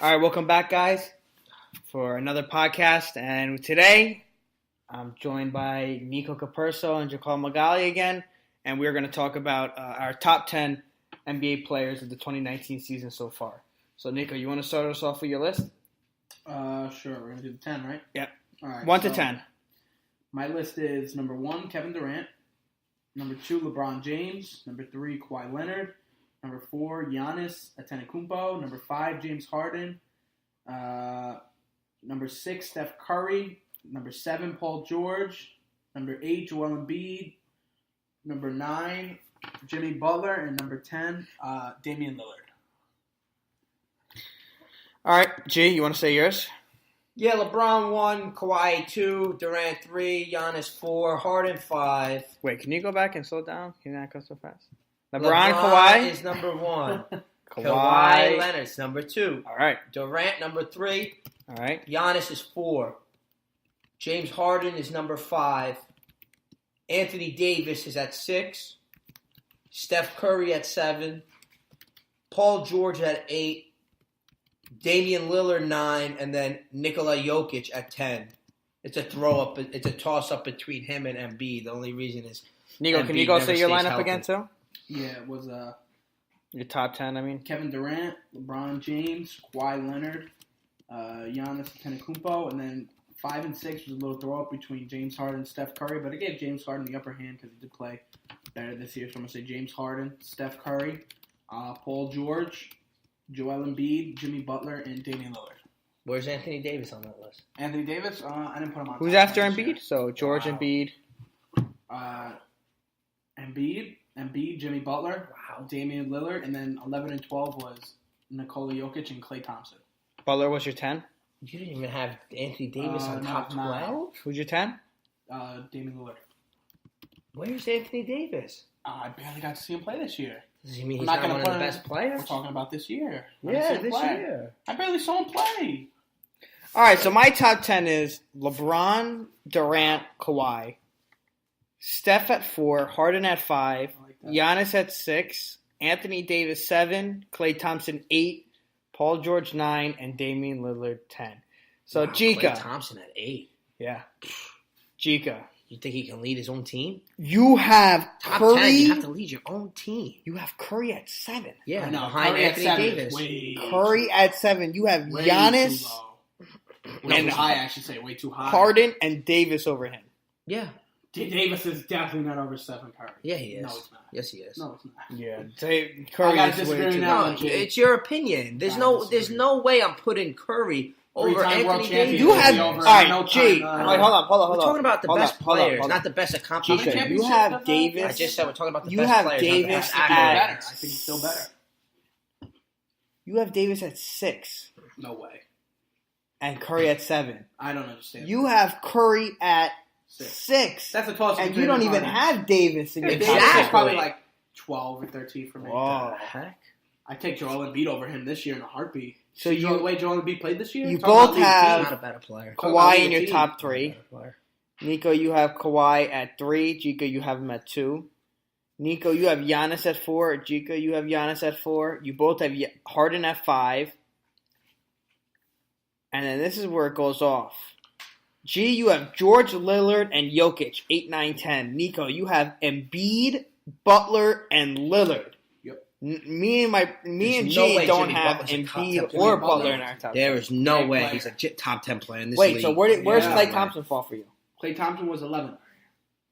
All right, welcome back, guys, for another podcast. And today, I'm joined by Niko Capurso and Jacal Magali again, and we're going to talk about our top 10 NBA players of the 2019 season so far. So, Niko, you want to start us off with your list? Sure. We're going to do the 10, right? Yep. All right. 1 to 10. My list is number 1, Kevin Durant. Number 2, LeBron James. Number 3, Kawhi Leonard. Number 4, Giannis Antetokounmpo. Number 5, James Harden. Number 6, Steph Curry. Number 7, Paul George. Number 8, Joel Embiid. Number 9, Jimmy Butler. And number 10, Damian Lillard. All right, G, you want to say yours? Yeah, LeBron 1, Kawhi 2, Durant 3, Giannis 4, Harden 5. Wait, can you go back and slow down? Can you not go so fast? LeBron Kawhi is number 1. Kawhi Kawhi Leonard's number 2. All right. Durant number 3. All right. Giannis is 4. James Harden is number 5. Anthony Davis is at 6. Steph Curry at 7. Paul George at 8. Damian Lillard 9, and then Nikola Jokic at 10. It's a throw-up. It's a toss-up between him and Embiid. The only reason is Niko, Embiid can you go never say your stays lineup healthy. again, too? Yeah, it was Your top 10, I mean. Kevin Durant, LeBron James, Kawhi Leonard, Giannis Antetokounmpo, and then 5 and 6 was a little throw-up between James Harden and Steph Curry, but I gave James Harden the upper hand because he did play better this year. So I'm going to say James Harden, Steph Curry, Paul George, Joel Embiid, Jimmy Butler, and Damian Lillard. Where's Anthony Davis on that list? Anthony Davis, I didn't put him on. Who's top after 10 this Embiid? year. So George Embiid. Embiid, Jimmy Butler, Damian Lillard, and then 11 and 12 was Nikola Jokic and Klay Thompson. Butler was your 10? You didn't even have Anthony Davis on no, top 12? Who's your 10? Damian Lillard. Where's Anthony Davis? I barely got to see him play this year. Does he mean I'm he's not not gonna one of the put him- best players? We're talking about this year. Yeah, this year. I barely saw him play. All right, so my top 10 is LeBron, Durant, Kawhi, Steph at 4, Harden at 5, I like that. Giannis at 6, Anthony Davis 7, Klay Thompson 8, Paul George 9, and Damian Lillard 10. So Wow, Gica. Klay Thompson at 8. Yeah. Gica. You think he can lead his own team? You have Top Curry. 10, you have to lead your own team. You have Curry at 7. Yeah, I know, behind Curry at Anthony 7 is Davis. way Curry at 7. You have way Giannis, too low. And Way too high, I should say. Way too high. Harden, and Davis over him. Yeah. Davis is definitely not over Stephen Curry. Yeah, he is. No, it's not. Yes, he is. No, it's not. Yeah, I Curry gotta is disagree way with too that low. one. No, it's your opinion. There's no way I'm putting Curry over Three-time world Anthony champion. Davis. You have Over all right, no G. time, All right, hold on. We're talking about the Hold best on, hold on, players, hold on. not the best Gica, accomplishments. you have I Davis. just said we're talking about the You best have players. not the Davis best Still at- accolades. better. I think he's still better. You have Davis at 6 No way. and Curry at 7. I don't understand. You have Curry at 6. 6. That's a toss. And you don't even have Davis in your Davis top is Exactly. 10. probably like 12 or 13 for me. Whoa. The heck? I take Joel Embiid over him this year in a heartbeat. So See you- the way Joel Embiid played this year? you Talk about both leading have- He's team. not a better player. Talk about Kawhi leading in your team. top 3. Better player. Nico, you have Kawhi at 3. Gica, you have him at 2. Nico, you have Giannis at 4. Gica, you have Giannis at 4. You both have Harden at 5. And then this is where it goes off. G, you have George, Lillard, and Jokic, 8, 9, 10. Nico, you have Embiid, Butler, and Lillard. Yep. Me and There's G no way don't Jimmy have Butler's a top 10 Embiid player. or Jimmy Butler Butler. in our top There 10. is no Great way player. he's a top 10 player in this Wait, league. so where's Yeah. Klay Thompson fall for you? Klay Thompson was 11.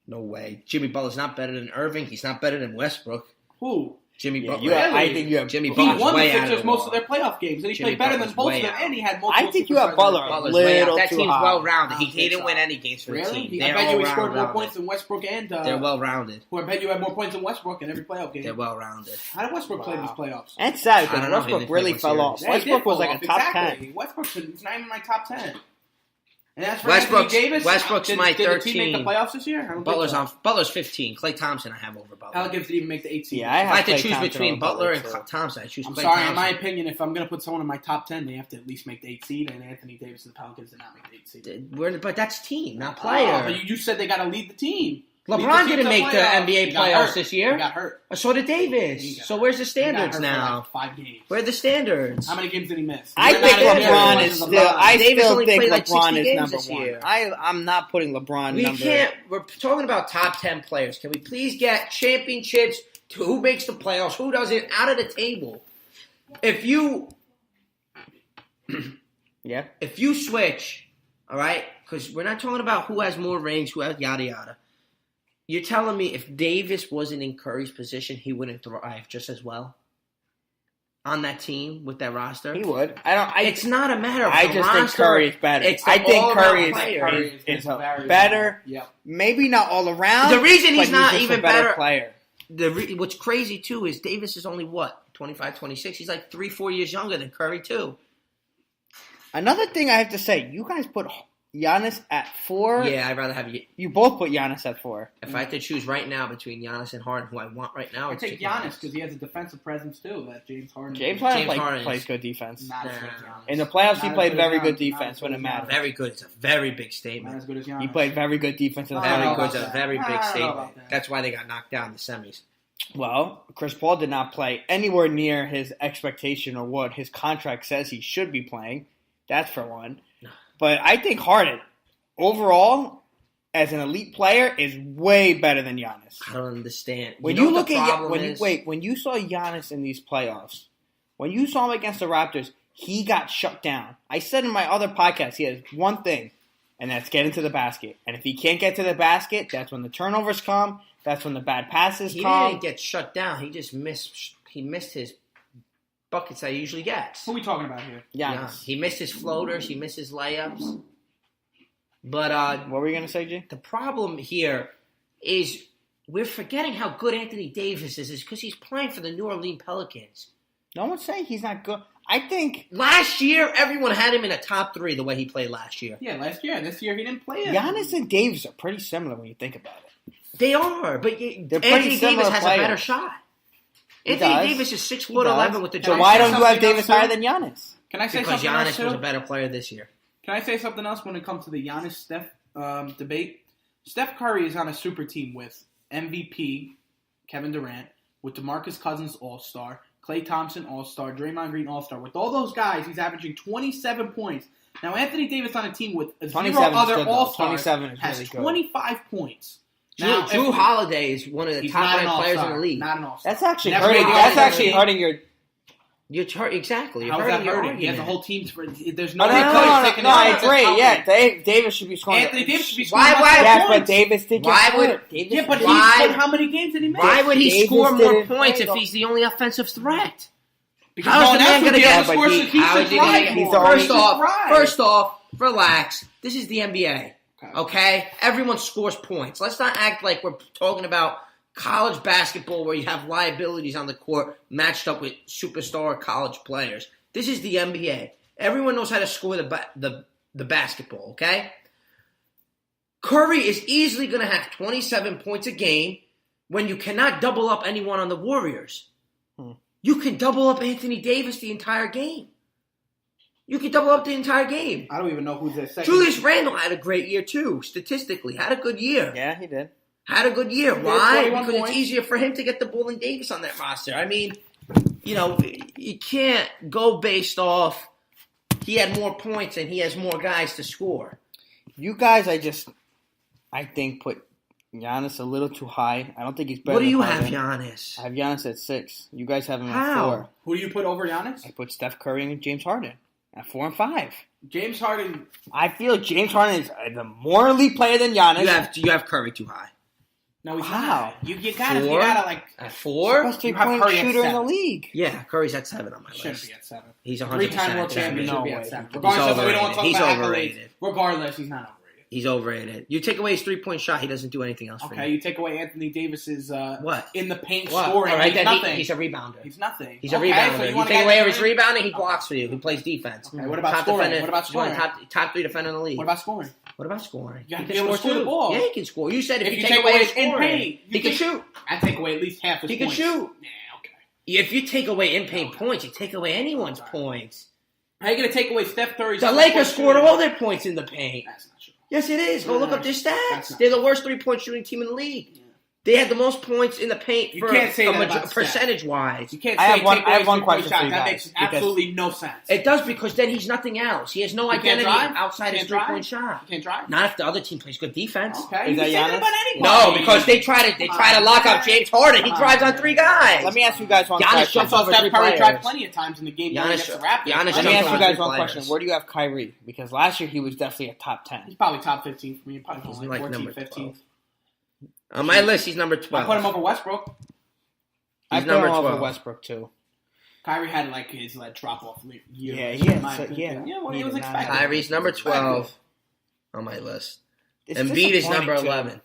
No way. Jimmy Butler's not better than Irving. He's not better than Westbrook. Who? Jimmy Yeah, Butler. you have, I Really? think you have Jimmy He Butler's won the way out of Sixers the most ball. of their playoff games, and he Jimmy played better than Butler's both way of them, out. and he had multiple. I think you have superstars Butler in a the game. Butler's way out. little That too team's high. well-rounded. I He don't think didn't so. win any games for the Really? team. I They're bet you he all scored more rounded. points than Westbrook and. They're well-rounded. Who I bet you had more points than Westbrook in every playoff game. They're well-rounded. How did Westbrook play Wow. these playoffs? And sad I because don't know, he Westbrook didn't play really one fell series. off. Yeah, he Westbrook did was fall like a off, top exactly. 10. Westbrook's not even in my top 10. And that's for Westbrook's- Anthony Davis. Westbrook's did, my did the team make 13. the playoffs this year? I don't Butler's think so. Butler's 15. Klay Thompson I have over Butler. Pelicans didn't even make the 8 seed. Yeah, I If I had to Klay choose Thompson between over Butler and too. Thompson, I choose I'm Klay sorry, Thompson. in my opinion, if I'm going to put someone in my top 10, they have to at least make the 8 seed, and Anthony Davis and the Pelicans did not make the 8 seed. But that's team, not Oh, player. but you said they got to lead the team. LeBron didn't make the NBA playoffs this He year. got hurt. So did Davis. So where's the standards He got hurt now? for like 5 games. Where are the standards? How many games did he miss? I We're think not LeBron as is much still. as LeBron. I Davis still only think played like 60 LeBron is games number this one. year. I'm not putting LeBron. We can't. We're talking about top 10 players. Can we please get championships to who makes the playoffs, who doesn't, out of the table? If you switch, all right, because we're not talking about who has more rings, who has yada yada. You're telling me if Davis wasn't in Curry's position, he wouldn't thrive just as well on that team with that roster? He would. It's not a matter of I the just roster. think Curry is better. It's the I think all-around Curry player. is very better. Yep. Maybe not all around. The reason he's but not just even a better better- player. What's crazy, too, is Davis is only, 25, 26? He's like 3-4 years younger than Curry, too. Another thing I have to say, you guys put Giannis at 4. Yeah, I'd rather have you. You both put Giannis at 4. If I had to choose right now between Giannis and Harden, who I want right now, I it's take Giannis because he has a defensive presence too. That James Harden. James Harden Harden plays is good defense. Not as good as Giannis. In the playoffs, he Not as played good as very good Giannis. defense when it Not as mattered. very good. It's a very big Not statement. as good as Giannis. He played very good defense in the I don't Very know playoffs. good. about It's a that. very I big don't know statement. about that. That's why they got knocked down in the semis. Well, Chris Paul did not play anywhere near his expectation or what his contract says he should be playing. That's for one. But I think Harden, overall, as an elite player, is way better than Giannis. I don't understand. When know you what look the at problem is? when you saw Giannis in these playoffs, when you saw him against the Raptors, he got shut down. I said in my other podcast, he has one thing, and that's getting to the basket. And if he can't get to the basket, that's when the turnovers come. That's when the bad passes He come. didn't get shut down. He just missed. He missed his buckets that he usually gets. Who are we talking about here? Yeah, Giannis. he missed his floaters. He missed his layups. But What were you gonna say, G? the problem here is we're forgetting how good Anthony Davis is because he's playing for the New Orleans Pelicans. No one's saying he's not good. I think Last year, everyone had him in a top 3 the way he played last year. Yeah, last year. This year he didn't play it. Giannis and Davis are pretty similar when you think about it. They are, but They're pretty Anthony similar Davis has players. a better shot. He Anthony does. Davis is 6 He foot does. 11 with the Can So I why say don't you have something Davis else, higher too? than Giannis? Can I say because something else Giannis too? was a better player this year. Can I say something else when it comes to the Giannis-Steph debate? Steph Curry is on a super team with MVP Kevin Durant, with DeMarcus Cousins All-Star, Klay Thompson All-Star, Draymond Green All-Star. With all those guys, he's averaging 27 points. Now, Anthony Davis on a team with 0 27 is other good, though. All-Stars 27 is has really good. 25 points. Drew Now, Drew if- Holiday is one of the he's top not an ranked players in All-Star. the league. Not an All-Star. That's actually Never hurting. made the That's All-Star actually team. hurting your. Exactly. You're How is hurting that your hurting? He has a argument. whole team. There's No, no no, way no, Curry's no, taking no, it I out. agree. Yeah, Davis should be scoring. Anthony Davis should be scoring. Why- lots of Yes, points. but Davis did get Why would- hurt. Davis Yeah, but Why- how many games did he miss? Why would he Davis score more didn't points play, if though. he's the only offensive threat? Because How is no the one man else would gonna be get- able to score, so he How should is he drive gonna He's more. the only- First off, Drive. relax. This is the NBA. Okay? Everyone scores points. Let's not act like we're talking about college basketball where you have liabilities on the court matched up with superstar college players. This is the NBA. Everyone knows how to score the basketball, okay? Curry is easily going to have 27 points a game when you cannot double up anyone on the Warriors. You can double up Anthony Davis the entire game. You can double up the entire game. I don't even know who's their second. Julius Randle had a great year too, statistically. Had a good year. Yeah, he did. Had a good year. He did, Why? 21 Because points. it's easier for him to get the ball than Davis on that roster. I mean, you can't go based off he had more points and he has more guys to score. You guys, I think put Giannis a little too high. I don't think he's better. What do than you have, Harden. Giannis? I have Giannis at 6. You guys have him at How? 4. Who do you put over Giannis? I put Steph Curry and James Harden at 4 and 5. James Harden. I feel James Harden is the more elite player than Giannis. You have Curry too high. No, he's How? not. You gotta, Four? like. At 4? Best You have 3-point Curry at shooter in the 7. league. Yeah, Curry's at 7 on my Shouldn't list. be at 7. He's 100% 3-time world at 7. champion No should be way. at 7. He's Regardless of we don't want to talk overrated. about He's accolades. overrated. Regardless, he's not overrated. He's overrated. You take away his 3-point shot, he doesn't do anything else for Okay, me. you take away Anthony Davis's What? in the paint What? scoring. All right, he's then nothing. he's a rebounder. He's nothing. He's a Okay, rebounder. so you want take a away guy his that- rebounding, he blocks for you. He plays defense. Okay, what about Top scoring? defender- What about he's one of the scoring? top 3 defender in the league. What about scoring? What about scoring? You gotta He be able to score too. the ball. Yeah, he can score. You said if If you you take take away away his his in scoring, paint, he can shoot. I take away at least half his He can points. shoot. Yeah, okay. If you take away in-paint points, you take away anyone's points. How are you going to take away Steph Curry's? The Lakers scored all their points in the paint. That's not true. Yes, it is. Go look up their That's stats. not- They're the worst 3-point shooting team in the league. Yeah. They had the most points in the paint You can't say that about percentage-wise. You can't I say have one- take I have away one 3-point question shot. for you That guys, makes because- absolutely no sense. It does because then he's nothing else. He has no He can't identity drive? outside He his can't drive? 3-point shot. You can't drive? Not if the other team plays good defense. Okay. Is You that can say that Giannis? about anybody. No, because they try to lock up James Harden. He drives on 3 guys. Let me ask you guys one Giannis question. jumps I saw over Steph 3 Curry players. drive plenty of times in the game Giannis- against the Raptors. Giannis Let me jumps ask you over guys 3 one players. question. Where do you have Kyrie? Because last year he was definitely a top 10. He's probably top 15 for me. Probably He's like like 14, number 15. 12. On my list, he's number 12. I put him over Westbrook. I He's put him number over 12. Westbrook too. Kyrie had like his drop off year. Yeah, he in had my so- opinion. yeah, well, he he was did not expected. have- Kyrie's number 12 on my list. It's Embiid is number disappointing, too. 11.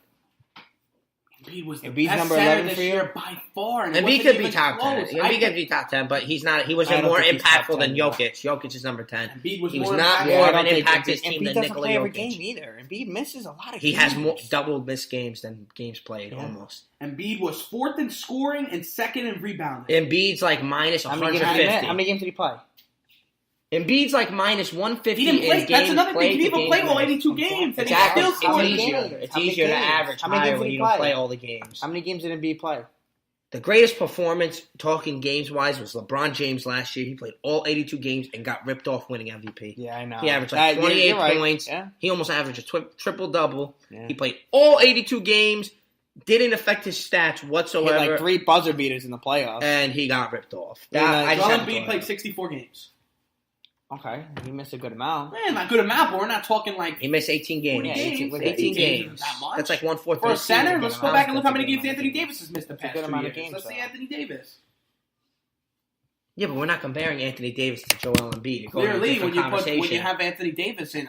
Embiid was the Embiid's best number center 11 this for you? year by far. And it Embiid wasn't could be even top 10. close. Embiid could be top 10, but he's not. He I wasn't don't more think he's top impactful than 10, no. Jokic. Jokic is number 10. Embiid was He was more not impactful. more I of don't an think impact to Embiid his team than doesn't Nikola play every Jokic. game either. Embiid misses a lot of He games. has more double missed games than games played, Yeah. almost. Embiid was 4th in scoring and 2nd in rebounding. Embiid's like minus How many games did he miss? 150. How many games did he play? Embiid's like minus 150 He didn't play. in That's games another thing. played He to didn't even games play all played. 82 games, and he Exactly. still scored. It's easier. games. It's How many easier to games? average How many higher games when did he you don't play? play all the games. How many games did Embiid play? The greatest performance, talking games-wise, was LeBron James last year. He played all 82 games and got ripped off winning MVP. Yeah, I know. He averaged like 28 you're right. points. Yeah. He almost averaged a triple-double. Yeah. He played all 82 games, didn't affect his stats He whatsoever, had like 3 buzzer beaters in the playoffs. and he got ripped off. Yeah, I just Joel had to Embiid throw played it out. 64 games. Okay, he missed a good amount. Man, not good amount, but we're not talking like He missed 18 games. Yeah, 18 was it 18 games. games. That much? That's like 1/4 For a of the season. center, good let's go amount. back and look how That's a many good games amount of Anthony games. Davis has missed the That's a past good 2 amount years. of games, Let's see though. Anthony Davis. Yeah, but we're not comparing Anthony Davis to Joel Embiid. You're going to a Clearly, different when conversation. you have Anthony Davis at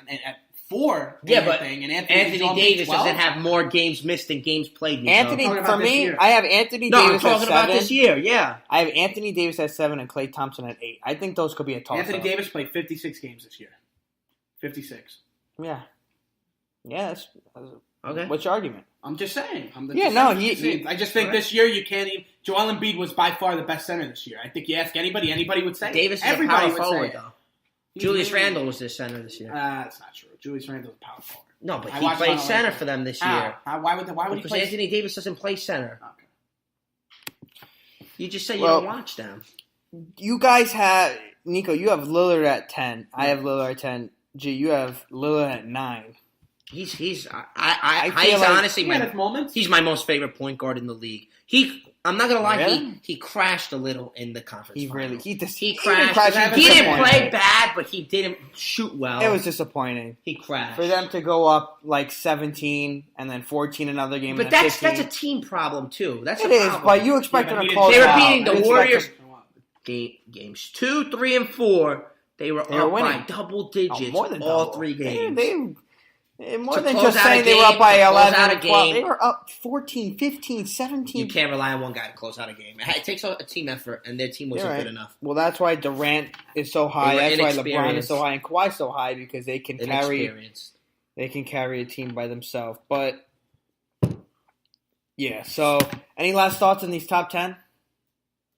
4, Yeah, in but your thing, and Anthony Joel Embiid Davis 12, doesn't have more games missed than games played. Nico. Anthony, talking for about this me, year. I have Anthony No, I'm Davis at talking about 7. this year. Yeah, I have Anthony Davis at 7 and Klay Thompson at 8. I think those could be a toss-up. Anthony Davis played 56 games this year. 56. Yeah. Yeah, that's Okay. what's your argument? I'm just saying. Yeah, no, he- I just think Correct. this year you can't even. Joel Embiid was by far the best center this year. I think you ask anybody would say it. Davis is Everybody a power would say forward, it. though. He's Julius really- Randle was their center this year. That's not true. Julius Randle's a power forward. No, but I he watched played him on center Lakers. for them this How? year. Why would he Because play? Anthony Davis doesn't play center. Okay. You just say you Well- don't watch them. You guys have Niko. You have Lillard at 10. I have Lillard at 10. G, you have Lillard at 9. He's feel like- honestly He had my his moments. he's my most favorite point guard in the league. I'm not gonna lie, Really? he crashed a little in the conference. He really finals. he just He didn't crashed. crash, He didn't disappointed. play bad, but he didn't shoot well. It was disappointing he crashed. for them to go up like 17 and then 14 another game. But and then that's 15. a team problem too. That's It a is, problem. but you expect Yeah, them but to he close didn't- They were out. beating the You expect Warriors. them- Games 2, 3, and 4. They were They were up by winning. double Oh, digits more than all double. 3 games. More To than close just out a saying they were game, up by to close 11 out a and 12. game. They were up 14, 15, 17. You can't rely on one guy to close out a game. It takes a team effort, and their team wasn't You're right. good enough. Well, that's why Durant is so high. They were That's why LeBron is inexperienced. so high and Kawhi's so high because they can carry Inexperienced. a team by themselves. But yeah, so any last thoughts on these top 10?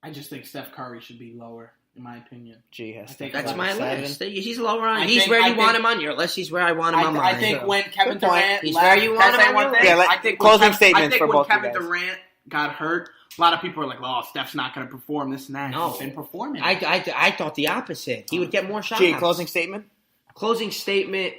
I just think Steph Curry should be lower, in my opinion. Gee, has I think Steph That's Curry my at 7? list. He's lower on. I He's think- where I you want think- him on your list. He's where I want him on mine. I think so. when Kevin Good point. Durant He's left, where you can want I say him one on thing? your list. I think Closing when statements for both you Kevin guys. Durant got hurt, a lot of people are like, "Oh, Steph's not going to perform this and that." No. He's been performing. I thought the opposite. He would get more shots. Gee, closing statement? Closing statement.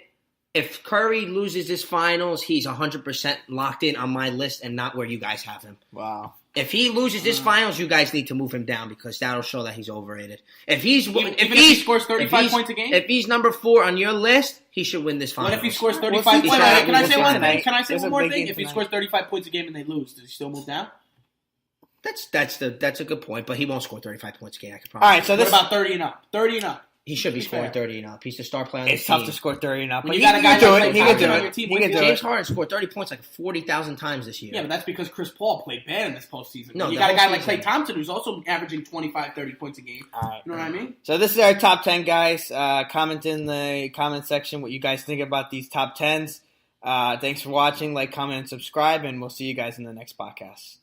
If Curry loses this finals, he's 100% locked in on my list and not where you guys have him. Wow. If he loses this finals, you guys need to move him down because that'll show that he's overrated. If Even if he scores 35 points a game? if he's number 4 on your list, he should win this finals. What if he scores We'll 35 see points? tonight. Can I We'll say see one tonight. thing? Can I say There's one a more big thing? game If he tonight. scores 35 points a game and they lose, does he still move down? That's a good point, but he won't score 35 points a game. I can All promise. right, so What this about 30 and up? 30 and up. He should be Be scoring fair. 30 and up. He's the star player on it's the tough team. to score 30 and up, When but you he got a guy can do like it. He Clay can do Thompson on it. your team, He can do James it. Harden scored 30 points like 40,000 times this year. Yeah, but that's because Chris Paul played bad in this postseason. No, You the got a whole guy like season. Klay Thompson who's also averaging 25, 30 points a game. All right. You know what I mean? So this is our top 10, guys. Comment in the comment section what you guys think about these top 10s. Thanks for watching. Like, comment, and subscribe, and we'll see you guys in the next podcast.